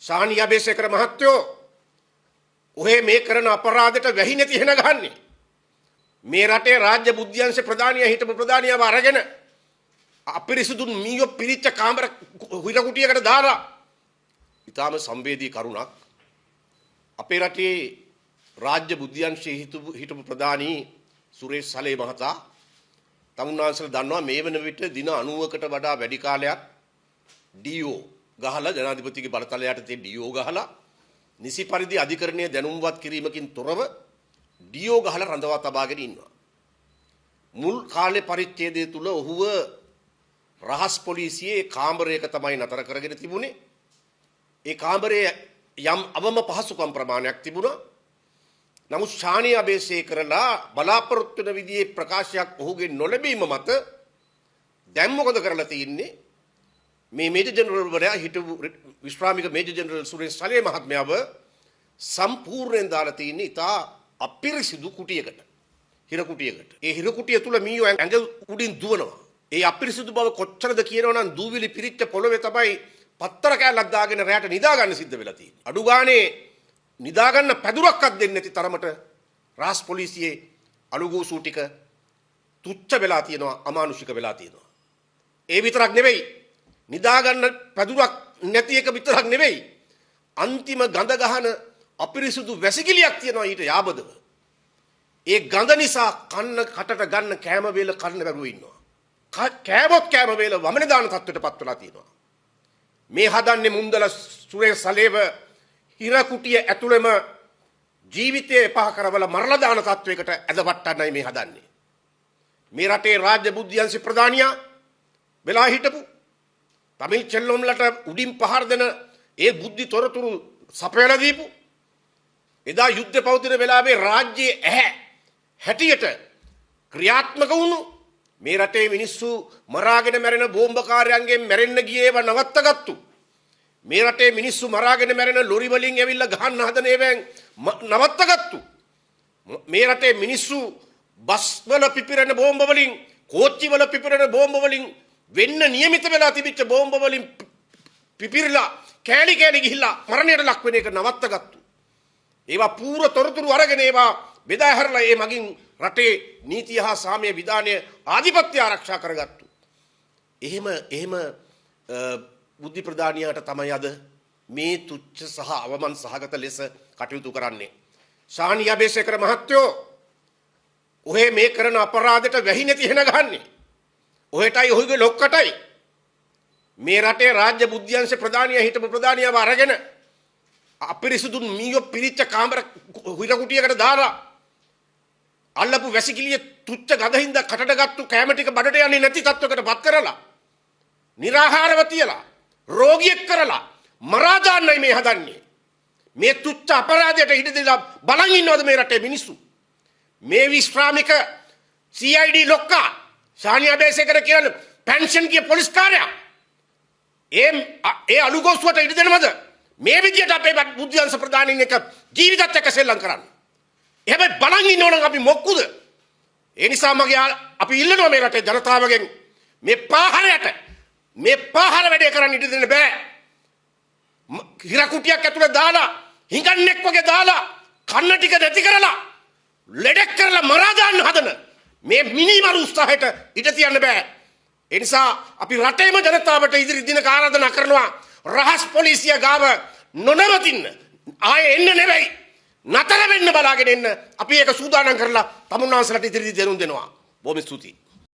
ශානි අබේසේකර මහත්තයෝ ඔහේ මේ කරන අපරාධයට වැහි නැති වෙන ගහන්නේ. මේ රටේ රාජ්‍ය බුද්ධ්‍යංශ ප්‍රධානියා හිටපු ප්‍රධානියාව අරගෙන අපිරිසුදු මීයෝ පිරිච්ච කාමර හිර කුටියකට දාලා ඊටාම සංවේදී කරුණක් අපේ රටේ රාජ්‍ය බුද්ධ්‍යංශයේ හිටපු ප්‍රධානී සුරේෂ් සලේ මහතා තමුන්නාන්සලා දන්නවා මේ වෙන විට දින 90කට වඩා වැඩි කාලයක් ඩීఓ ගහලා ජනාධිපතිගේ බලතල යටතේ ඩීఓ ගහලා නිසි පරිදි අධිකරණයේ දැනුම්වත් කිරීමකින් තොරව ඩීఓ ගහලා රඳවා තබාගෙන ඉන්නවා. මුල් කාලේ පරිච්ඡේදය තුල ඔහුව රහස් පොලිසියේ කාමරයක තමයි නතර කරගෙන තිබුණේ. ඒ කාමරයේ යම් අවම පහසුකම් ප්‍රමාණයක් තිබුණා. නමුත් ශානි අබේසේකරලා බලාපොරොත්තු වෙන විදිහේ ප්‍රකාශයක් ඔහුගේ නොලැබීම මත දැන් මොකද කරලා තියෙන්නේ? මේ මේජර් ජෙනරල් වරයා හිටපු විශ්‍රාමික මේජර් ජෙනරල් සුරේෂ් සලේ මහත්මයාව සම්පූර්ණයෙන් දාලා තියෙන්නේ ඉතා අපිරිසිදු කුටියකට. හිර කුටියකට. ඒ හිර කුටිය තුල මීයෝ ඇඟ උඩින් දුවනවා. ඒ අපිරිසිදු බව කොච්චරද කියනවනම් දූවිලි පිරිච්ච පොළවේ තමයි පත්තර කෑල්ලක් දාගෙන රැයට නිදා ගන්න සිද්ධ වෙලා තියෙන්නේ. අඩු ගානේ නිදා ගන්න පැදුරක්වත් දෙන්නේ නැති තරමට රාජ් පොලිසියේ අලුගෝසු ටික තුච්ච වෙලා තියෙනවා, අමානුෂික වෙලා තියෙනවා. ඒ විතරක් නෙවෙයි. නිදා ගන්න පැදුරක් නැති එක විතරක් නෙවෙයි. අන්තිම ගඳ ගහන අපිරිසුදු වැසිකිලියක් තියෙනවා ඊට යාබදව. ඒ ගඳ නිසා කටට ගන්න කෑම වේල කන්න බැරුව ඉන්නවා. කෑම වේල වමන දාන තත්ත්වයටපත් වෙලා තියෙනවා. මේ හදන්නේ මුන්දල සුරේෂ් සලේව හිර කුටිය ඇතුළෙම ජීවිතය එපා කරවලා මරලා දාන තත්වයකට ඇදවට්ටන්නයි මේ හදන්නේ. මේ රටේ රාජ්‍ය බුද්ධ්‍යංශ ප්‍රධානියා වෙලා හිටපු තමිල් චෙල්ලොම්ලට උඩින් පහර දෙන ඒ බුද්ධි තොරතුරු සපයලා දීපු එදා යුද්ධ පවතින වෙලාවේ රාජ්‍යයේ හැටියට ක්‍රියාත්මක වුණු මේ රටේ මිනිස්සු මරාගෙන මැරෙන බෝම්බකාරයන්ගෙන් මැරෙන්න ගියේව නවත්තගත්තු මේ රටේ මිනිස්සු මරාගෙන මැරෙන ලොරි වලින් ඇවිල්ලා ගහන්න හදන ඒවෙන් නවත්තගත්තු මේ රටේ මිනිස්සු බස් වල පිපිරෙන බෝම්බ වලින් කෝච්චි වල පිපිරෙන බෝම්බ වලින් වෙන්න නියමිත වෙලා තිබිච්ච බෝම්බ වලින් පිපිරලා කෑලි ගිහිල්ලා මරණයට ලක් වෙන එක නවත්තගත්තු ඒවා පූර්ව තොරතුරු අරගෙන ඒවා බෙදා හැරලා ඒ මගින් රටේ නීතිය හා සාමය විධානය ආධිපත්‍ය ආරක්ෂා කරගත්තු. එහෙම බුද්ධි ප්‍රධානියාට තමයි අද මේ තුච්ච සහ අවමන් සහගත ලෙස කටයුතු කරන්නේ. ශානි අබේසේකර මහත්තයෝ ඔහේ මේ කරන අපරාධයට වැහි නැති වෙන ගහන්නේ. ඔහෙටයි ඔහුගේ ලොක්කටයි මේ රටේ රාජ්‍ය බුද්ධ්‍යංශ ප්‍රධානියා හිටපු ප්‍රධානියාව අරගෙන අපිරිසුදු මීයෝ පිරිච්ච කාමර හිර කුටියකට දාලා අල්ලපු වැසිකිළිය තුච්ච ගඳහින්ද කටට ගත්තු කැම ටික බඩට යන්නේ නැති තත්වයකට පත් කරලා निराहारව තියලා රෝගියෙක් කරලා මරා දාන්නයි මේ හදන්නේ. මේ තුච්ච අපරාධයට ඉඩ දෙලා බලන් ඉන්නවද මේ රටේ මිනිස්සු? මේ විශ්‍රාමික CID ලොක්කා ශානි අබේසේකර කියන පෙන්ෂන් ගිය පොලිස් කාර්යයා ඒ අලුගෝසුවට ඉඩ දෙනවද? මේ විදියට අපේ බුද්ධ්‍යංශ ප්‍රධානීන් එක ජීවිතත් එක්ක සෙල්ලම් කරන්නේ. එහෙම බලන් ඉන්නවනම් අපි මොක්කුද? ඒ නිසා අපි ඉල්ලනවා මේ රටේ ජනතාවගෙන් මේ පාහර වැඩේ කරන්න ඉඩ දෙන්න බෑ. හිර කුටියක් ඇතුලේ දාලා හිඟන්නෙක් වගේ දාලා කන්න ටික නැති කරලා ලෙඩක් කරලා මරා දාන්න හදන මේ මිනිමරු උත්සාහයට ඉඩ තියන්න බෑ. ඒ නිසා අපි රටේම ජනතාවට ඉදිරි දිනක ආරාධනා කරනවා රහස් පොලිසිය ගාව නොනවතින්න. ආයේ එන්න නෙවෙයි නතර වෙන්න බලාගෙන එන්න. අපි ඒක සූදානම් කරලා තමුන්නාන්සලට ඉදිරි දෙනුම් දෙනවා. බොහොම ස්තුතියි.